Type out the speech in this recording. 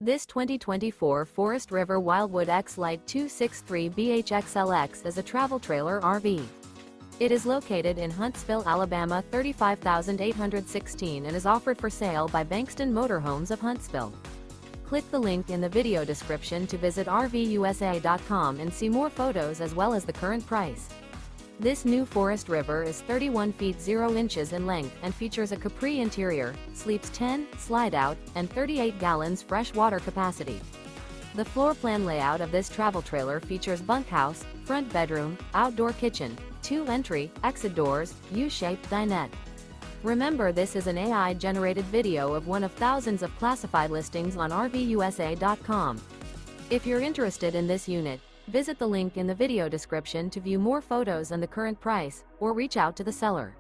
This 2024 Forest River Wildwood X-Lite 263BHXLX is a travel trailer RV. It is located in Huntsville, Alabama 35816 and is offered for sale by Bankston Motorhomes of Huntsville. Click the link in the video description to visit RVUSA.com and see more photos as well as the current price. This new Forest River is 31 feet 0 inches in length and features a CAPRI interior, sleeps 10, Slideout, and 38 gallons fresh water capacity. The floor plan layout of this travel trailer features bunkhouse, front bedroom, outdoor kitchen, 2 entry, exit doors, U-shaped dinette. Remember, this is an AI-generated video of one of thousands of classified listings on RVUSA.com. If you're interested in this unit, visit the link in the video description to view more photos and the current price, or reach out to the seller.